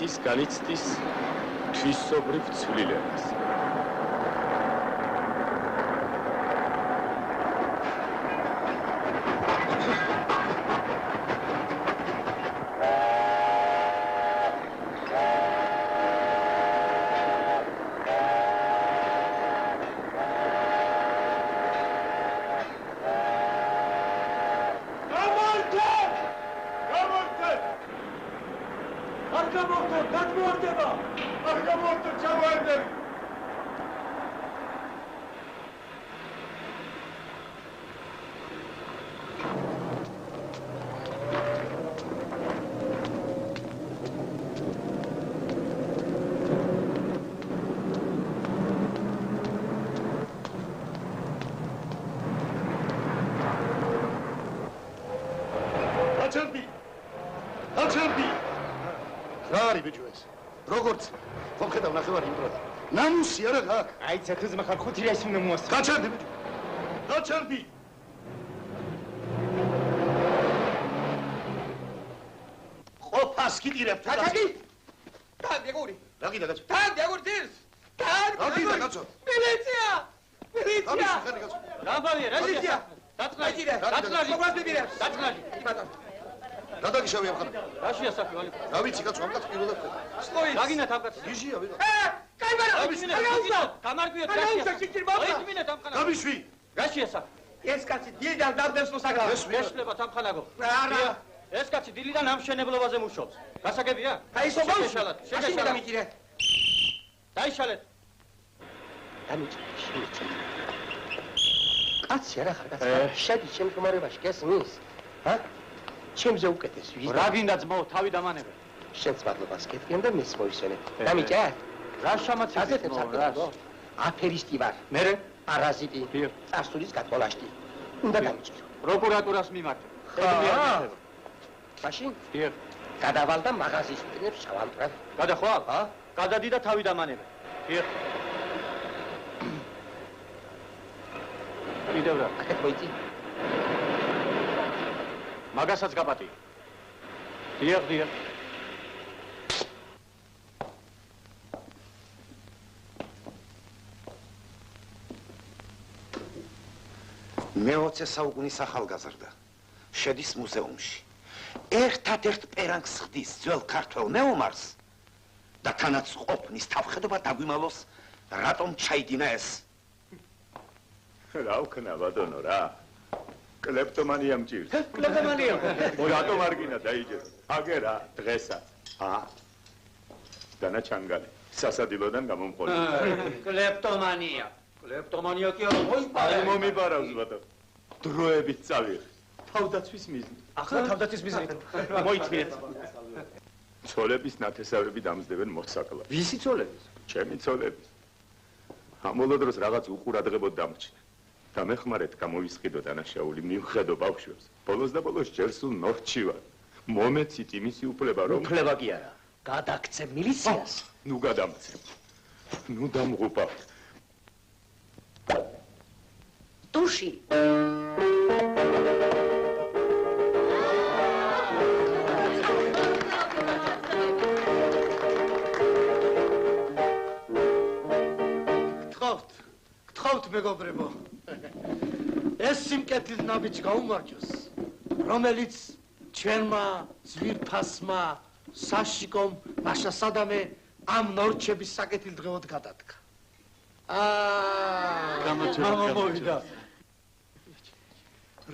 ის განიცდის თვისობრივ ცვლილებას. ნამუსი არა გაკ. აი ცეცხლზე ხარ 5 რეისი უნდა მოასწრო. გაჩერდი ბიჭო. გაჩერდი. ყოფას კიდირებ. კაცი. თან ეგური. რა კიდე კაცო? თან ეგური დილს. თან. რა კიდე კაცო? მილიცია. მილიცია. რამბავია, რა შეიძლება? დაწყნარი. დაწყნარი. მოგვასწრებია. დაწყნარი. იმატა. რა დაგიშავე ამ ხარ? რაშია საფი ვალი? რა ვიცი კაცო, ამ კაცს პირველად ხედავ. სლოი. დაგინათ ამ კაცს. გიჟია ვიღა. კაი მაგრამ. გამარგვიოთ, გამარგვიოთ. აიძმინეთ ამ ხანაგო. გამიშვი. რაშია საფი? ეს კაცი დილიდან დაბდებს მოსაგრავს. ესლებათ ამ ხანაგო. არა. ეს კაცი დილიდან ამ მშენებლობაზე მუშაობს. გასაგებია? აი ისო ბავშვი. შეგეშალათ. დამიჭირე. დაიშალეთ. დამიჭირე. კაცი არა ხარ კაცი. შედი ჩემ შუმარებაში გესმის? ჰა? ჩემზე უკეთეს ვის? რა გინდა ძმაო, თავი დამანებე. შენს მადლობას კეთკენ და მეც მოისვენე. დამიჭერ? რა შამაცი რა? აფერისტი ვარ. მერე? პარაზიტი. წარსულის გათხოვლაშტი. უნდა დამიჭირო. პროკურატურას მიმართე. ხა? მაშინ? დიახ. გადავალ და მაღაზიის მტკნებს ჩავამტრებ. გადახვალ? ჰა? გადადი და თავი დამანებე. დიახ. კიდევ რა? აქეთ მოიწი. მაგასაც გაპატი. დიახ, დიახ. მე-20 საუკუნის ახალგაზრდა შედის მუზეუმში. ერთადერთ პერანგს ხდის ძველ ქართველ მეომარს და თანაც ყოფნის თავხედობა დაგვიმალოს, რატომ ჩაიდინა ეს? რა ვქნა ბატონო რა? კლეპტომანია მჭირს. კლეპტომანია. რატომ არ გინდა დაიჯეროს? აგერა დღესაც. დანა ჩანგალი. სასადილოდან გამომყოლი. კლეპტომანია. კლეპტომანია კი არა, აი მომიპარავს ბატონო. დროებით წავიღე. თავდაცვის მიზნით. ახლა თავდაცვის მიზნით. მოიწვიეთ. ცოლების ნათესავები დამზდებენ მოსაკლას. ვისი ცოლები? ჩემი ცოლები. ამოლო დროს რაღაც უყურადღებოდ დამჩნე. დამეხმარეთ გამოვისყიდო დანაშაული, მივხედო ბავშვებს. ბოლოს და ბოლოს ჯერ სულ ნორჩი ვარ. მომეცით იმისი უფლება რომ უფლება კი არა. გადაგცემ მილიციას. ნუ გადამცემ. ნუ დამღუპავ. დუში. გთხოვთ მეგობრებო. ეს სიმკეთილ ნაბიჯს გაუმარჯოს, რომელიც ჩვენმა ძვირფასმა საშიკომ მაშა სადამე ამ ნორჩების საკეთილდღეოდ გადადგა. მოვიდა.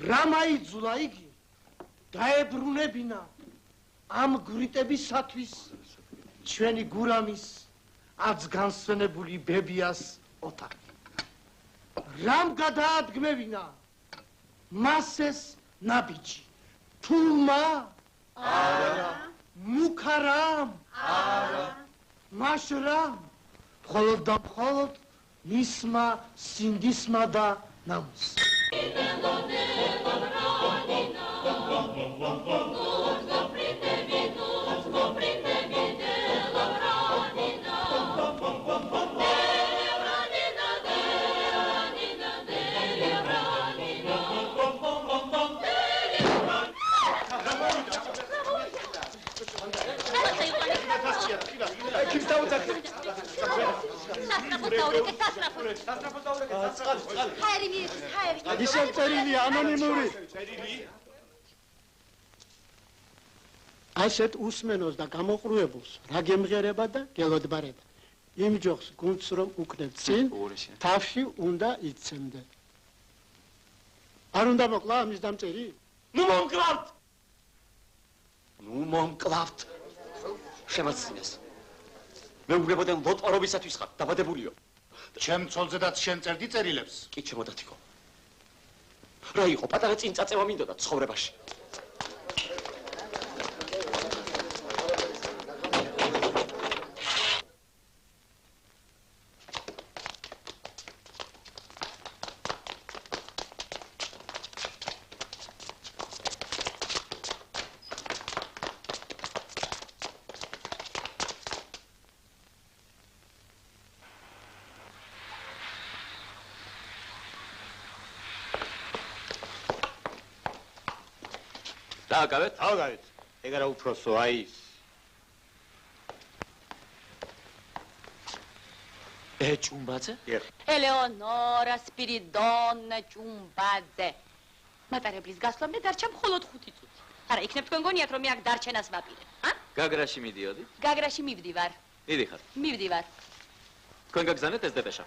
რა მაიძულა იგი დაებრუნებინა ამ გვრიტებისათვის ჩვენი გურამის აც განსვენებული ბებიას ოთახი. რამ გადაადგმევინა? მასეს ნაბიჯი. თულმა? არა. მუქარამ? არა. მაშრამ? მხოლოდ და მხოლოდ მისმა სინდისმა და ნამს. ისევ წერილია ანონიმური. ასეთ უსმენოს და გამოყრუებულს რა გემღერება და გელოდბარება. იმ ჯოხს გუნდს რომ უკნებ წინ, თავში უნდა იცემდე. არ უნდა მოკლა ამის დამწერი? ნუ მომკლავთ! ნუ მომკლავთ! შემაცინეს. მეუღლებოდენ ლოტარობისათვის ხარ დაბადებულიო. ჩემ ცოლზედაც შენ წერდი წერილებს? კი ჩემოდათიკო. რა იყო პატარა წინწაწევა მინდოდა ცხოვრებაში. დააკავეთ? დავაკავეთ. ეგ არა უფროსო, აი ის. ჭუმბაძე? ელეონორა სპირიდონა ჭუმბაძე. მატარებლის გასვლამდე დარჩა მხოლოდ 5 წუთი. არა, იქნებ თქვენ გონიათ რომ მე აქ დარჩენას ვაპირებ, ა? გაგრაში მიდიოდი? გაგრაში მივდივარ. მიდიხარ. მივდივარ. თქვენ გაგზავნეთ ეს დეპეშა?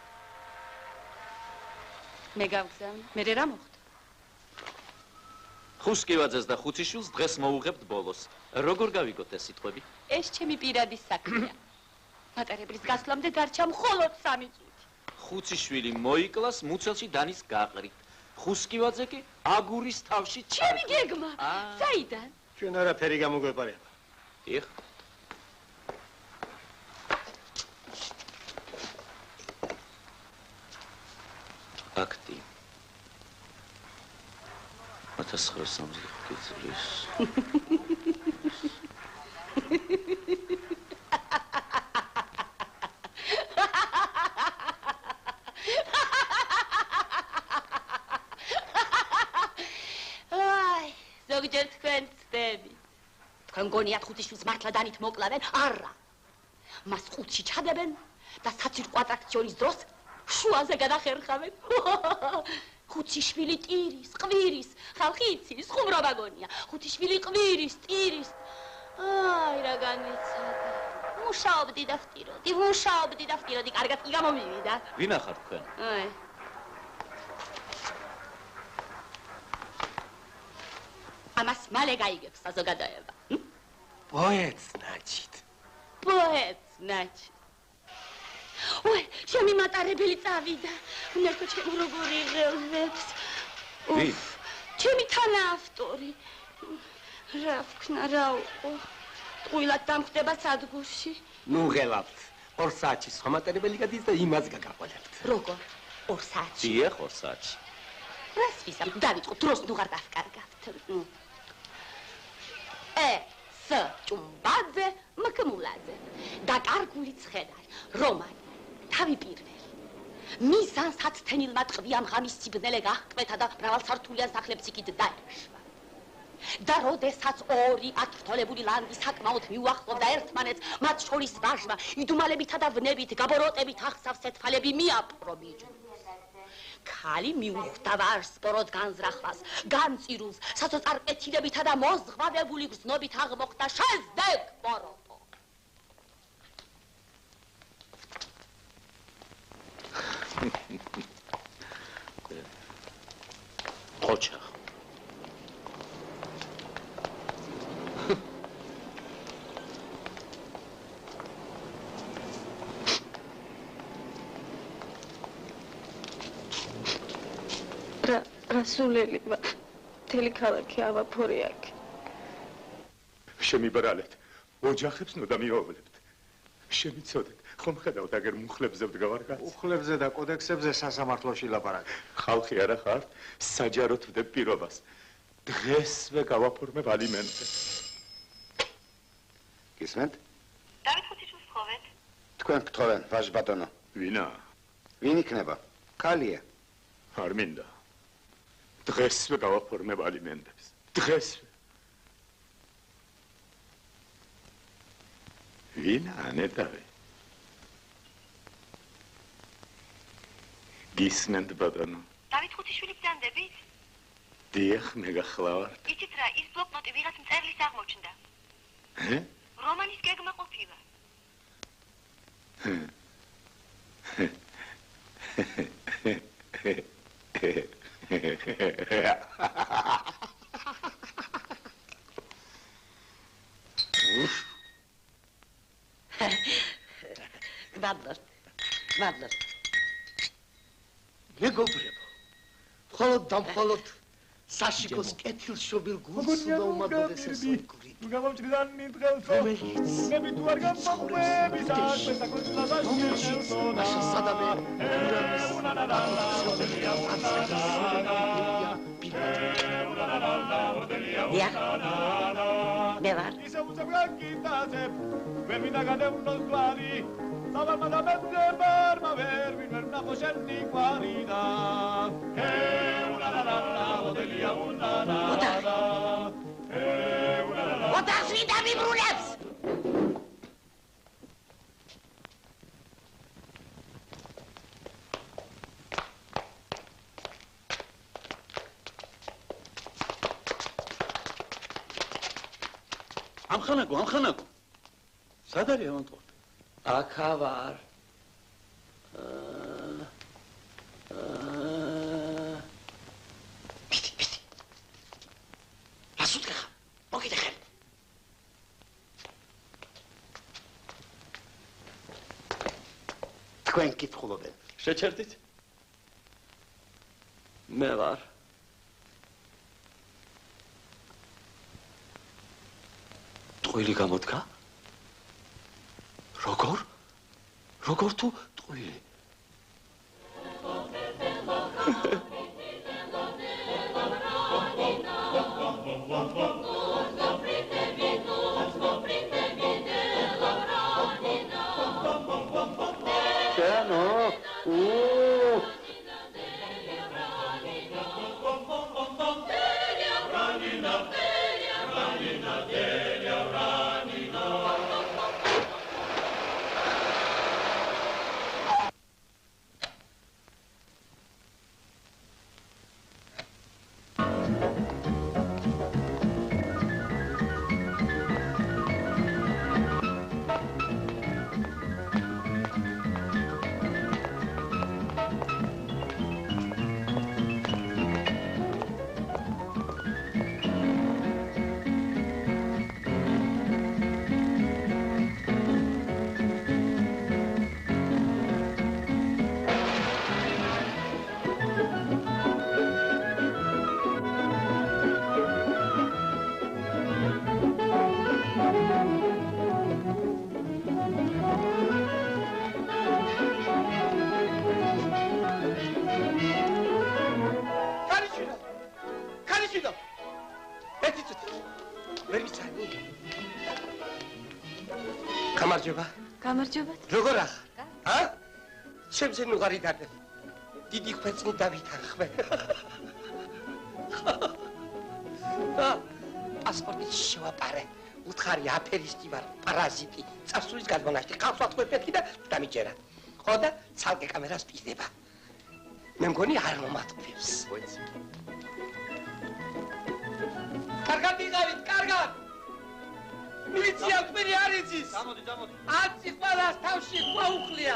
მე გავგზავნე. მე რა მოხდა? ხუსკივაძეს და ხუციშვილს დღეს მოუღებთ ბოლოს. როგორ გავიგოთ ეს სიტყვები? ეს ჩემი პირადი საქმეა. მატარებლის გასვლამდე დარჩა მხოლოდ 3 წუთი. ხუციშვილი მოიკლას მუცელში დანის გაყრით. ხუსკივაძე კი აგურის თავში ჩემი გეგმა. საიდან? ჩვენ არაფერი გამოგვეპარება. დიახ. აქტი 1965 წლის აი, ზოგჯერ თქვენ ცდები. თქვენ გონიათ ხუთიშვილს მართლა დანით მოკლავენ? არა. მას ყუთში ჩადებენ და საცირკო ატრაქციონის დროს შუაზე გადახერხავენ. ხუთიშვილი ტირის, ყვირის, ხალხი იცის, ხუმრობა გონია. ხუთიშვილი ყვირის, ტირის. აი, რა განიცადა. მუშაობდი და ვტიროდი, კარგად კი გამომივიდა. ვინა ხარ თქვენ? აი. ამას მალე გაიგებს საზოგადოება. პოეტს ნაჩით. ой, ჩემი მატარებელი წავიდა. უნერქო ჩემო როგორი ღელვებს. ვინ? ჩემი თანაავტორი. რა ვქნა, რა უყო. ტყუილად დამხვდება სადგურში. ნუ ღელავთ. 2 საათში სხვა მატარებელი გადის და იმას გაგაყოლებთ. როგორ? 2 საათში? დიახ, 2 საათში. რას ვისამ? დავიწყო, დროს ნუ ღარ დავკარგავთ. ს ჭუმბაძე მკმულაძე. დაკარგული ცხედარი. რომანი. თავი პირველი. მიზანს ათთენილმა ტყვიამ ღამის სიბნელე გაჰკვეთა და მრავალსართულიან სახლებს იქით დაეშვა. და როდესაც 2 ათრთოლებული ლანდი საკმაოდ მიუახლოვდა ერთმანეთს, მათ შორის ვაჟმა იდუმალებითა და ვნებით, გაბოროტებით ახსავს ეთფალები მიაპყრო ბიჭს. ქალი მიუხვდა ვაჟს სპოროდ განზრახვას, განწირულს, საწოწარკვეთილებითა და მოზღვავებული გრძნობით აღმოხდა შეზდეკ ბოროტო. ოჩახ. გასულელი ვარ. მთელი ქალაქი ავაფორი აქ. შემიბრალეთ. ოჯახებს ნუ დამიოვლებთ. შემიცოდეთ. ხომ ხედავთ აგერ მუხლებზე ვდგავარ კაცი? უხლებზე და კოდექსებზე სასამართლოში ლაპარაკი. ხალხი არა ხართ, საჯაროდ ვდებ პირობას. დღესვე გავაფორმებ ალიმენტზე. გისმენთ? დავით ხუთიშვილს თხოვეთ? თქვენ გთხოვენ, ვაჟ ბატონო. ვინა? ვინ იქნება? ქალია. არ მინდა. დღესვე გავაფორმებ ალიმენტებს. დღესვე. ვინა, ნეტავი? გისმენთ ბატონო? დავით ხუთიშვილი ბრძანდებით? დიახ, მე გახლავართ. იცით რა, ის ბლოკნოტი ვიღაც მწერლის აღმოჩნდა. რომანის გეგმა ყოფილა. მადლობთ. მეგობრებო, მხოლოდ და მხოლოდ საშიკოს კეთილშობილ გულს უნდა უმაგროდეს ეს ორი. გამომჭრიდანი დღელს მე თუ არ გამომყვები საქმე მე ვარ ისე უცებრაკიტაზე ვერ მინდა გადევნოს გვარი სავალმა და მეძებარმა ვერ ვინმე ვნახო შენი გვარი და ოთახს ვინ დამიბრუნებს? ამხანაგო. სად არის ავანტყორტი? აქა ვარ. ასუთკახა, მოგიდე ხელი. თქვენ კითხულობენ. შეჩერდით? მე ვარ. ტყვილი გამოდგა? როგორ თუ ტყვილი? გამარჯობა. როგორ ახარ? ჩემზე ნუღარი დადე. დიდი ხვეწნი დავითანხმე. პასპორტი შევაპარე. უთხარი აფერისტი ვარ, პარაზიტი. წარსულის გადმონაშთი ყავს ვატყვეპეთი და დამიჯერა. ხო და ცალკე კამერას პიზდება. მე მგონი არ მომატყობს. კარგად იყავით, კარგად. მილიცია თქვენი არ იცის. გამოდი. აცი ყველას თავში ყვა უხლია.